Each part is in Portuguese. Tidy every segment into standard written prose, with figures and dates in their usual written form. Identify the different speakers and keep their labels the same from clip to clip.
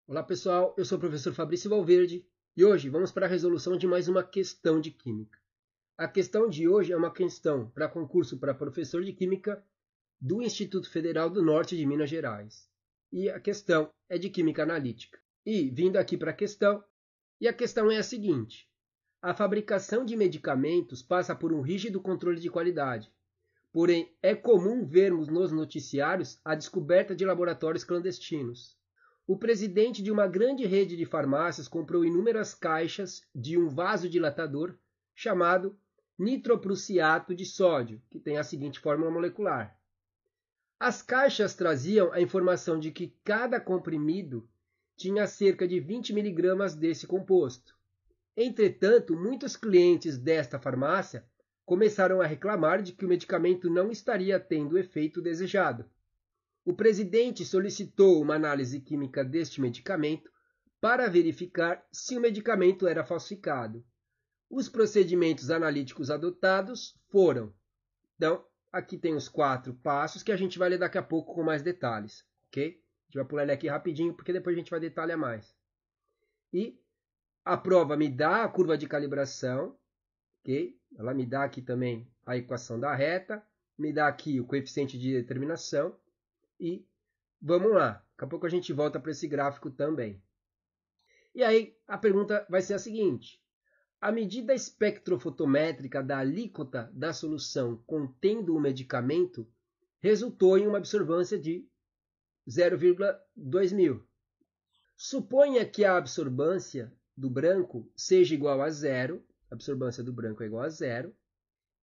Speaker 1: Olá pessoal, eu sou o professor Fabrício Valverde e hoje vamos para a resolução de mais uma questão de Química. A questão de hoje é uma questão para concurso para professor de Química do Instituto Federal do Norte de Minas Gerais. E a questão é de Química Analítica. E vindo aqui para a questão é a seguinte: a fabricação de medicamentos passa por um rígido controle de qualidade. Porém, é comum vermos nos noticiários a descoberta de laboratórios clandestinos. O presidente de uma grande rede de farmácias comprou inúmeras caixas de um vasodilatador chamado nitroprussiato de sódio, que tem a seguinte fórmula molecular. As caixas traziam a informação de que cada comprimido tinha cerca de 20 mg desse composto. Entretanto, muitos clientes desta farmácia começaram a reclamar de que o medicamento não estaria tendo o efeito desejado. O presidente solicitou uma análise química deste medicamento para verificar se o medicamento era falsificado. Os procedimentos analíticos adotados foram... Então, aqui tem os 4 passos que a gente vai ler daqui a pouco com mais detalhes, ok? A gente vai pular ele aqui rapidinho porque depois a gente vai detalhar mais. E a prova me dá a curva de calibração, ok? Ela me dá aqui também a equação da reta, me dá aqui o coeficiente de determinação e vamos lá. Daqui a pouco a gente volta para esse gráfico também. E aí a pergunta vai ser a seguinte: a medida espectrofotométrica da alíquota da solução contendo o medicamento resultou em uma absorvância de 0,2 mil. Suponha que a absorvância do branco seja igual a zero, a absorvância do branco é igual a zero,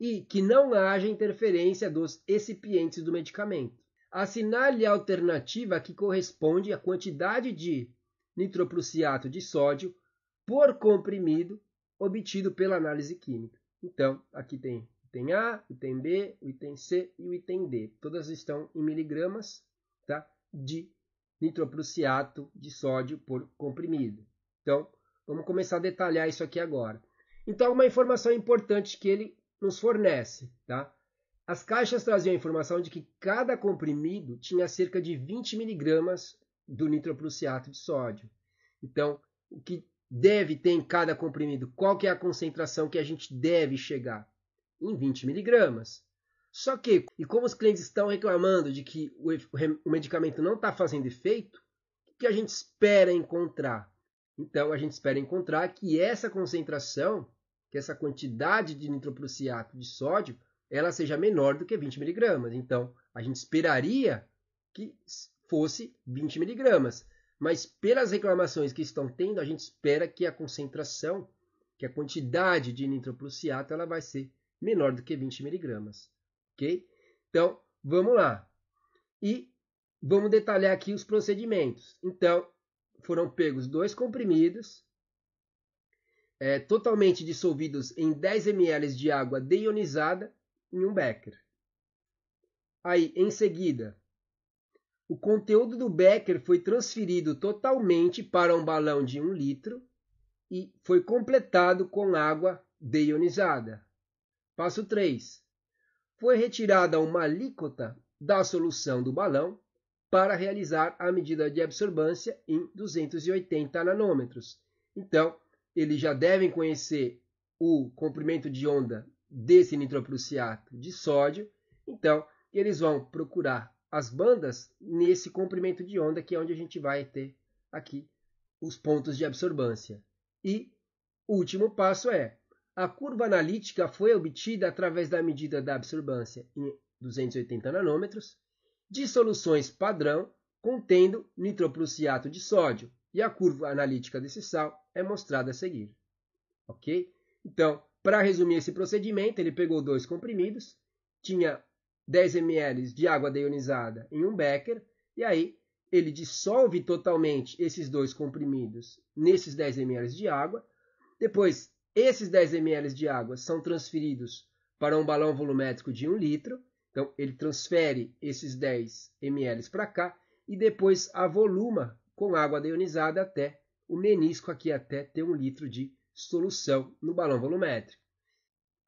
Speaker 1: e que não haja interferência dos recipientes do medicamento. Assinale a alternativa que corresponde à quantidade de nitroprussiato de sódio por comprimido obtido pela análise química. Então, aqui tem o item A, o item B, o item C e o item D. Todas estão em miligramas, tá, de nitroprussiato de sódio por comprimido. Então, vamos começar a detalhar isso aqui agora. Então, uma informação importante que ele nos fornece, tá? As caixas traziam a informação de que cada comprimido tinha cerca de 20 mg do nitroprussiato de sódio. Então, o que deve ter em cada comprimido? Qual que é a concentração que a gente deve chegar? Em 20 mg. Só que, e como os clientes estão reclamando de que o medicamento não está fazendo efeito, o que a gente espera encontrar? Então, a gente espera encontrar que essa concentração, que essa quantidade de nitroprussiato de sódio, ela seja menor do que 20 mg. Então, a gente esperaria que fosse 20 mg. Mas pelas reclamações que estão tendo, a gente espera que a concentração, que a quantidade de nitroprussiato, ela vai ser menor do que 20 mg. Ok? Então, vamos lá. E vamos detalhar aqui os procedimentos. Então, foram pegos 2 comprimidos, totalmente dissolvidos em 10 ml de água deionizada em um becker. Aí, em seguida, o conteúdo do becker foi transferido totalmente para um balão de 1 litro e foi completado com água deionizada. Passo 3. Foi retirada uma alíquota da solução do balão para realizar a medida de absorvância em 280 nanômetros. Então, eles já devem conhecer o comprimento de onda desse nitroprussiato de sódio. Então, eles vão procurar as bandas nesse comprimento de onda, que é onde a gente vai ter aqui os pontos de absorvância. E o último passo é: a curva analítica foi obtida através da medida da absorvância em 280 nanômetros de soluções padrão contendo nitroprussiato de sódio. E a curva analítica desse sal é mostrada a seguir. Ok? Então, para resumir esse procedimento, ele pegou 2 comprimidos, tinha 10 ml de água deionizada em um becker, e aí ele dissolve totalmente esses 2 comprimidos nesses 10 ml de água. Depois, esses 10 ml de água são transferidos para um balão volumétrico de 1 litro. Então, ele transfere esses 10 ml para cá e depois avoluma com água deionizada até o menisco aqui, até ter 1 litro de solução no balão volumétrico.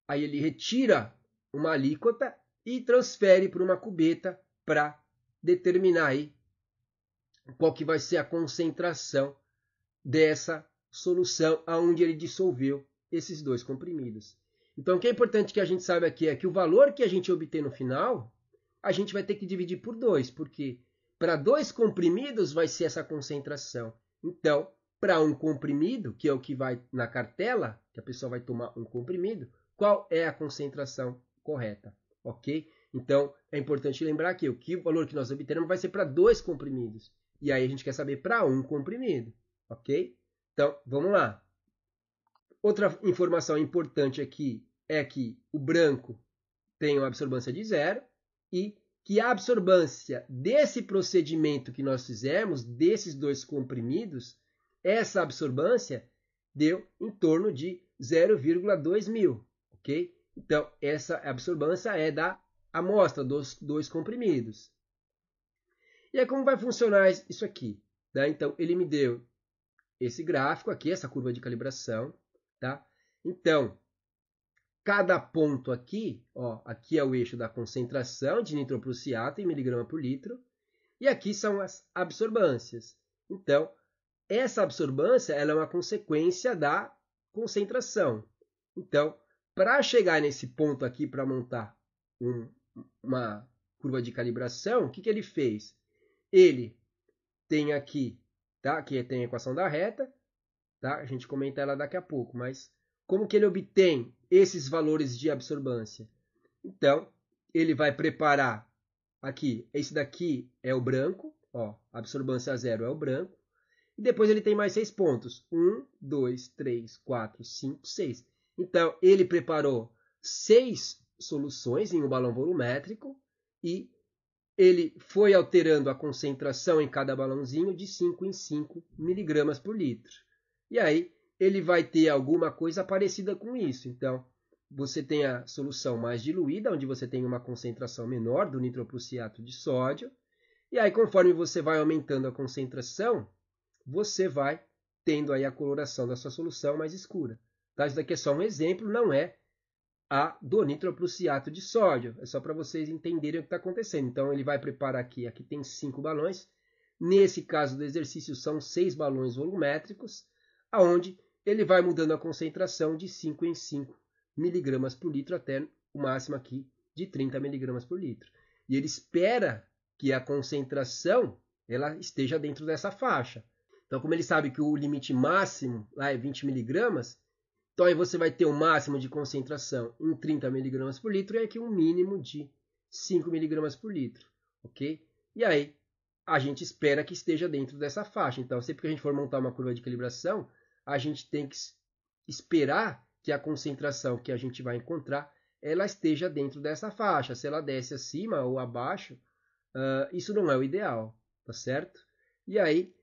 Speaker 1: Aí ele retira uma alíquota e transfere para uma cubeta para determinar aí qual que vai ser a concentração dessa solução aonde ele dissolveu esses dois comprimidos. Então, o que é importante que a gente saiba aqui é que o valor que a gente obter no final, a gente vai ter que dividir por 2, porque para 2 comprimidos vai ser essa concentração. Então, para um comprimido, que é o que vai na cartela, que a pessoa vai tomar um comprimido, qual é a concentração correta, ok? Então, é importante lembrar que o valor que nós obteremos vai ser para 2 comprimidos. E aí a gente quer saber para um comprimido, ok? Então, vamos lá. Outra informação importante aqui é que o branco tem uma absorbância de 0 e que a absorbância desse procedimento que nós fizemos, desses 2 comprimidos, essa absorbância deu em torno de 0,2 mil, ok? Então, essa absorbância é da amostra dos 2 comprimidos. E aí, como vai funcionar isso aqui? Tá? Então, ele me deu esse gráfico aqui, essa curva de calibração. Tá? Então, cada ponto aqui, ó, aqui é o eixo da concentração de nitroprussiato em miligrama por litro, e aqui são as absorbâncias. Então, essa absorbância ela é uma consequência da concentração. Então, para chegar nesse ponto aqui, para montar uma curva de calibração, o que ele fez? Ele tem aqui, tá? Aqui tem a equação da reta, tá? A gente comenta ela daqui a pouco, mas como que ele obtém esses valores de absorbância? Então, ele vai preparar aqui, esse daqui é o branco, ó, absorbância 0 é o branco, e depois ele tem mais 6 pontos, 1, 2, 3, 4, 5, 6. Então, ele preparou 6 soluções em um balão volumétrico e ele foi alterando a concentração em cada balãozinho de 5 em 5 miligramas por litro. E aí ele vai ter alguma coisa parecida com isso. Então, você tem a solução mais diluída, onde você tem uma concentração menor do nitroprussiato de sódio. E aí, conforme você vai aumentando a concentração, você vai tendo aí a coloração da sua solução mais escura. Tá? Isso daqui é só um exemplo, não é a do nitroprussiato de sódio. É só para vocês entenderem o que está acontecendo. Então, ele vai preparar aqui tem 5 balões. Nesse caso do exercício, são 6 balões volumétricos, aonde ele vai mudando a concentração de 5 em 5 miligramas por litro até o máximo aqui de 30 miligramas por litro. E ele espera que a concentração ela esteja dentro dessa faixa. Então, como ele sabe que o limite máximo lá é 20 miligramas, então aí você vai ter um máximo de concentração em 30 miligramas por litro e aqui um mínimo de 5 miligramas por litro, ok? E aí a gente espera que esteja dentro dessa faixa. Então, sempre que a gente for montar uma curva de calibração, a gente tem que esperar que a concentração que a gente vai encontrar ela esteja dentro dessa faixa. Se ela desce acima ou abaixo, isso não é o ideal, tá certo? E aí,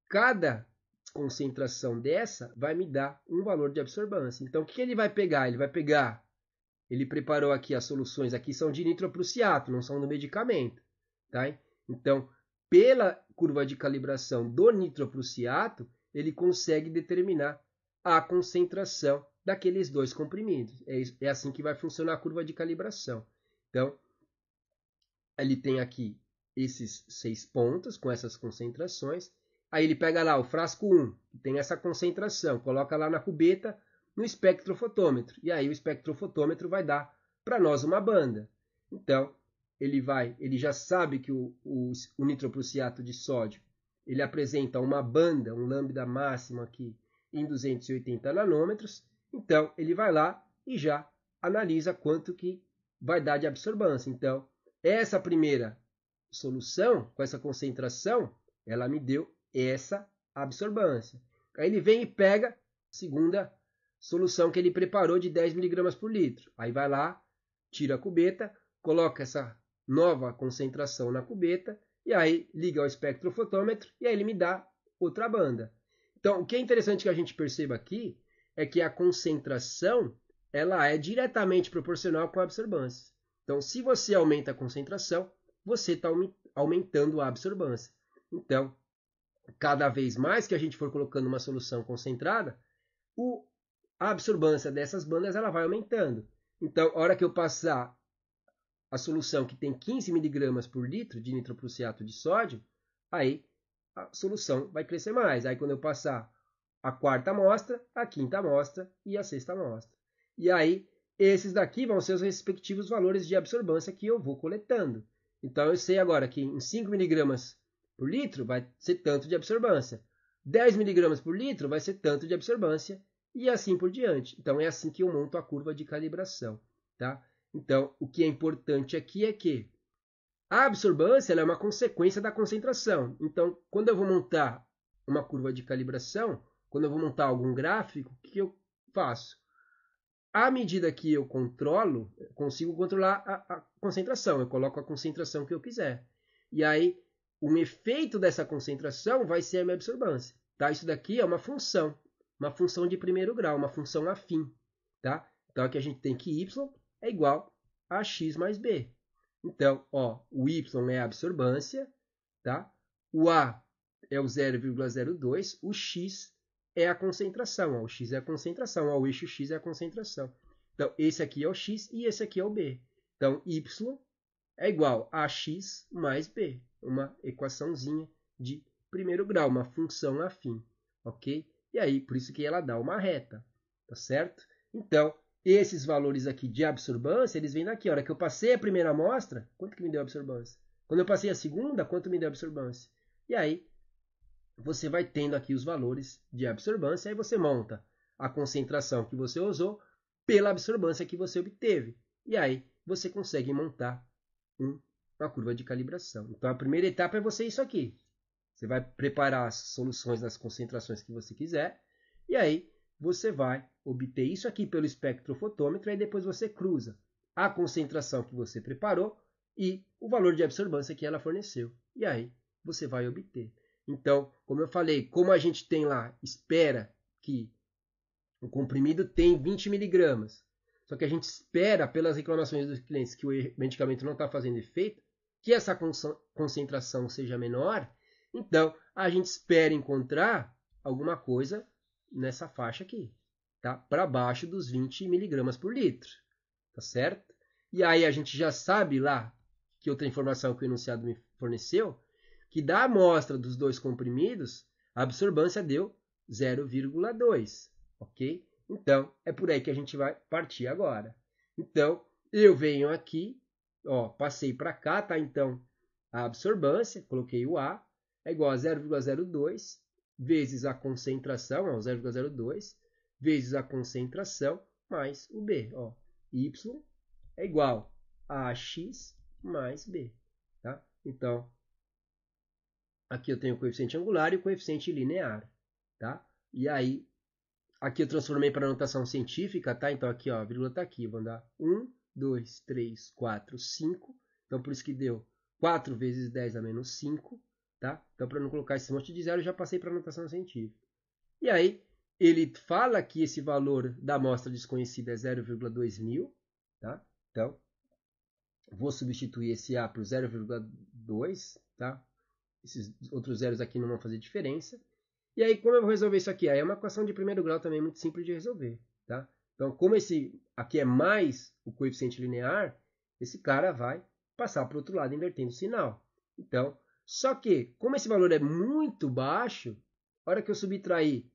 Speaker 1: cada concentração dessa vai me dar um valor de absorbância. Então, o que ele vai pegar? Ele preparou aqui as soluções, aqui são de nitroprussiato, não são do medicamento, tá? Então, pela curva de calibração do nitroprussiato, ele consegue determinar a concentração daqueles 2 comprimidos. É assim que vai funcionar a curva de calibração. Então, ele tem aqui esses 6 pontos com essas concentrações. Aí ele pega lá o frasco 1, que tem essa concentração, coloca lá na cubeta no espectrofotômetro. E aí o espectrofotômetro vai dar para nós uma banda. Então, ele já sabe que o nitroprussiato de sódio ele apresenta uma banda, um lambda máximo aqui em 280 nanômetros. Então, ele vai lá e já analisa quanto que vai dar de absorbância. Então, essa primeira solução, com essa concentração, ela me deu essa absorbância. Aí ele vem e pega a segunda solução que ele preparou de 10 miligramas por litro. Aí vai lá, tira a cubeta, coloca essa nova concentração na cubeta e aí liga ao espectrofotômetro e aí ele me dá outra banda. Então, o que é interessante que a gente perceba aqui é que a concentração ela é diretamente proporcional com a absorbância. Então, se você aumenta a concentração, você está aumentando a absorbância. Então, cada vez mais que a gente for colocando uma solução concentrada, a absorbância dessas bandas ela vai aumentando. Então, a hora que eu passar a solução que tem 15 miligramas por litro de nitroprussiato de sódio, aí a solução vai crescer mais. Aí quando eu passar a quarta amostra, a quinta amostra e a sexta amostra. E aí, esses daqui vão ser os respectivos valores de absorvância que eu vou coletando. Então, eu sei agora que em 5 mg por litro vai ser tanto de absorvância. 10 mg por litro vai ser tanto de absorvância e assim por diante. Então, é assim que eu monto a curva de calibração. Tá? Então, o que é importante aqui é que a absorvância ela é uma consequência da concentração. Então, quando eu vou montar uma curva de calibração, quando eu vou montar algum gráfico, o que eu faço? À medida que eu controlo, eu consigo controlar a concentração. Eu coloco a concentração que eu quiser. E aí, o efeito dessa concentração vai ser a minha absorvância. Tá? Isso daqui é uma função de primeiro grau, uma função afim. Tá? Então, aqui a gente tem que y é igual a x mais b. Então, ó, o y é a absorvância, tá? O a é o 0,02, o x é a concentração, ó, o x é a concentração, ó, o eixo x é a concentração. Então, esse aqui é o x e esse aqui é o b. Então, y é igual a x mais b, uma equaçãozinha de primeiro grau, uma função afim, ok? E aí, por isso que ela dá uma reta, tá certo? Então, esses valores aqui de absorvância, eles vêm daqui. A hora que eu passei a primeira amostra, quanto que me deu absorvância? Quando eu passei a segunda, quanto me deu absorvância? E aí, você vai tendo aqui os valores de absorvância, aí você monta a concentração que você usou pela absorvância que você obteve. E aí, você consegue montar uma curva de calibração. Então, a primeira etapa é você isso aqui. Você vai preparar as soluções nas concentrações que você quiser, e aí você vai obter isso aqui pelo espectrofotômetro, e depois você cruza a concentração que você preparou e o valor de absorvância que ela forneceu. E aí você vai obter. Então, como eu falei, como a gente tem lá, espera que o comprimido tem 20 miligramas, só que a gente espera, pelas reclamações dos clientes, que o medicamento não está fazendo efeito, que essa concentração seja menor, então a gente espera encontrar alguma coisa nessa faixa aqui, tá? Para baixo dos 20 miligramas por litro, tá certo? E aí a gente já sabe lá, que outra informação que o enunciado me forneceu, que da amostra dos dois comprimidos, a absorvância deu 0,2, ok? Então, é por aí que a gente vai partir agora. Então, eu venho aqui, ó, passei para cá, tá? Então, a absorvância, coloquei o A, é igual a 0,02 vezes a concentração, ó, 0,02, vezes a concentração, mais o B, ó. Y é igual a x mais B, tá? Então, aqui eu tenho o coeficiente angular e o coeficiente linear, tá? E aí, aqui eu transformei para notação científica, tá? Então aqui, ó, a vírgula está aqui. Vou dar 1, 2, 3, 4, 5. Então por isso que deu 4 vezes 10 a menos 5, tá? Então para não colocar esse monte de zero, eu já passei para notação científica. E aí, ele fala que esse valor da amostra desconhecida é 0,2 mil, tá? Então, vou substituir esse A por 0,2, tá? Esses outros zeros aqui não vão fazer diferença. E aí, como eu vou resolver isso aqui? Aí é uma equação de primeiro grau também muito simples de resolver, tá? Então, como esse aqui é mais o coeficiente linear, esse cara vai passar para o outro lado invertendo o sinal. Então, só que, como esse valor é muito baixo, a hora que eu subtrair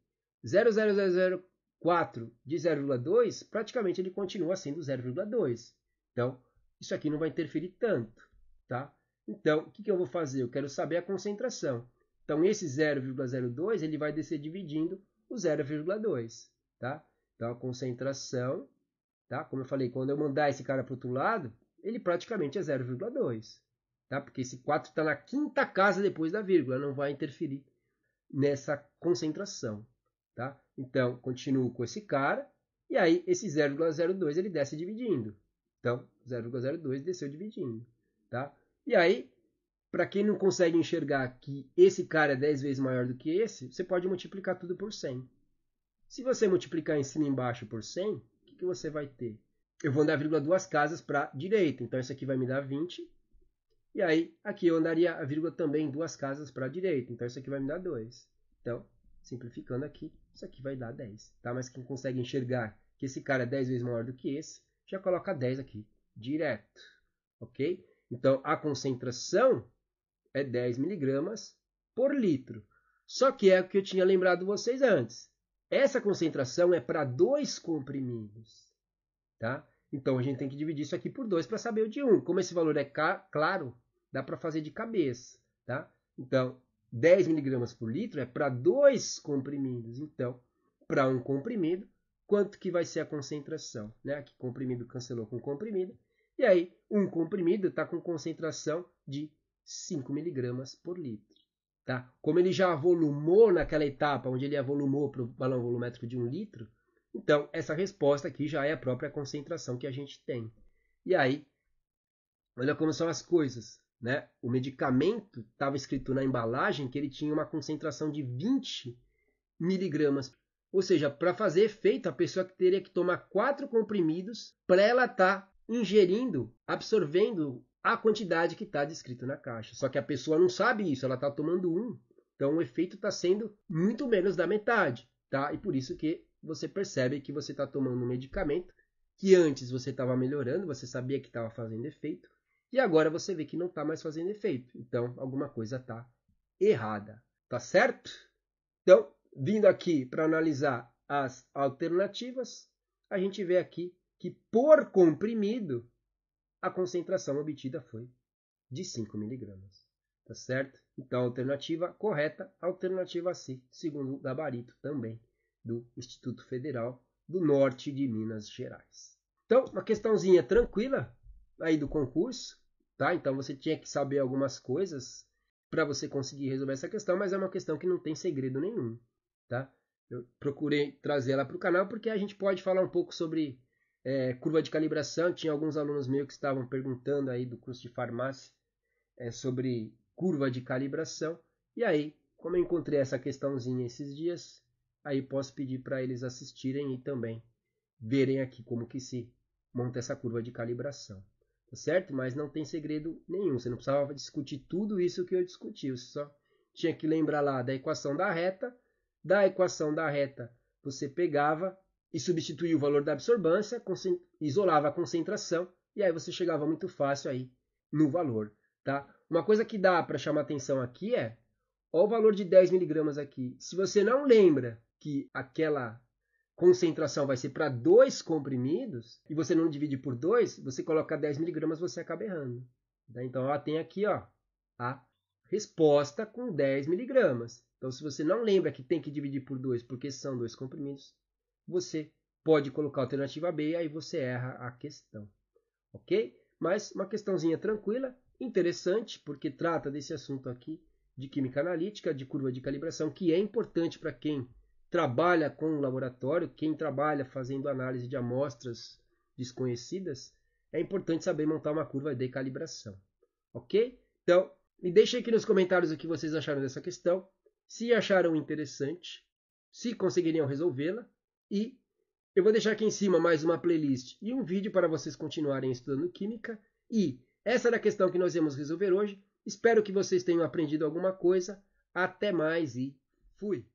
Speaker 1: 0,0004 de 0,2, praticamente ele continua sendo 0,2. Então, isso aqui não vai interferir tanto, tá? Então, o que eu vou fazer? Eu quero saber a concentração. Então, esse 0,02 ele vai descer dividindo o 0,2, tá? Então, a concentração, tá? Como eu falei, quando eu mandar esse cara para o outro lado, ele praticamente é 0,2, tá? Porque esse 4 está na quinta casa depois da vírgula, não vai interferir nessa concentração, tá? Então, continuo com esse cara, e aí esse 0,02 ele desce dividindo. Então, 0,02 desceu dividindo, tá? E aí, para quem não consegue enxergar que esse cara é 10 vezes maior do que esse, você pode multiplicar tudo por 100. Se você multiplicar em cima e embaixo por 100, o que você vai ter? Eu vou andar vírgula duas casas para a direita, então isso aqui vai me dar 20. E aí, aqui eu andaria a vírgula também duas casas para a direita, então isso aqui vai me dar 2. Então, simplificando aqui, isso aqui vai dar 10. Tá? Mas quem consegue enxergar que esse cara é 10 vezes maior do que esse, já coloca 10 aqui, direto. Ok? Então, a concentração é 10 miligramas por litro. Só que é o que eu tinha lembrado vocês antes. Essa concentração é para 2 comprimidos. Tá? Então, a gente tem que dividir isso aqui por 2 para saber o de 1. Como esse valor é claro, dá para fazer de cabeça. Tá? Então, 10 miligramas por litro é para 2 comprimidos. Então, para um comprimido, quanto que vai ser a concentração? Né? Aqui, comprimido cancelou com comprimido. E aí, um comprimido está com concentração de 5 miligramas por litro. Tá? Como ele já avolumou naquela etapa onde ele avolumou para o balão volumétrico de 1 litro, então essa resposta aqui já é a própria concentração que a gente tem. E aí, olha como são as coisas. Né? O medicamento estava escrito na embalagem que ele tinha uma concentração de 20 miligramas. Ou seja, para fazer efeito, a pessoa teria que tomar 4 comprimidos para ela estar ingerindo, absorvendo a quantidade que está descrito na caixa. Só que a pessoa não sabe isso, ela está tomando 1. Então o efeito está sendo muito menos da metade. Tá? E por isso que você percebe que você está tomando um medicamento que antes você estava melhorando, você sabia que estava fazendo efeito, e agora você vê que não está mais fazendo efeito. Então alguma coisa está errada. Tá certo? Então, vindo aqui para analisar as alternativas, a gente vê aqui que por comprimido a concentração obtida foi de 5 miligramas. Tá certo? Então, alternativa correta, alternativa C, segundo o gabarito também do Instituto Federal do Norte de Minas Gerais. Então, uma questãozinha tranquila aí do concurso, tá? Então, você tinha que saber algumas coisas para você conseguir resolver essa questão, mas é uma questão que não tem segredo nenhum, tá? Eu procurei trazer ela para o canal porque a gente pode falar um pouco sobre curva de calibração. Tinha alguns alunos meus que estavam perguntando aí do curso de farmácia sobre curva de calibração. E aí, como eu encontrei essa questãozinha esses dias, aí posso pedir para eles assistirem e também verem aqui como que se monta essa curva de calibração. Tá certo? Mas não tem segredo nenhum. Você não precisava discutir tudo isso que eu discuti. Você só tinha que lembrar lá da equação da reta. Da equação da reta, você pegava e substituía o valor da absorbância, isolava a concentração, e aí você chegava muito fácil aí no valor. Tá? Uma coisa que dá para chamar atenção aqui é, olha o valor de 10 miligramas aqui. Se você não lembra que aquela concentração vai ser para 2 comprimidos, e você não divide por 2, você coloca 10 miligramas, você acaba errando. Tá? Então, ó, tem aqui ó, a resposta com 10 miligramas. Então, se você não lembra que tem que dividir por 2, porque são 2 comprimidos, você pode colocar a alternativa B e aí você erra a questão. Ok? Mas uma questãozinha tranquila, interessante, porque trata desse assunto aqui de química analítica, de curva de calibração, que é importante para quem trabalha com o laboratório, quem trabalha fazendo análise de amostras desconhecidas, é importante saber montar uma curva de calibração. Ok? Então, me deixem aqui nos comentários o que vocês acharam dessa questão, se acharam interessante, se conseguiriam resolvê-la, e eu vou deixar aqui em cima mais uma playlist e um vídeo para vocês continuarem estudando química. E essa era a questão que nós íamos resolver hoje. Espero que vocês tenham aprendido alguma coisa. Até mais e fui!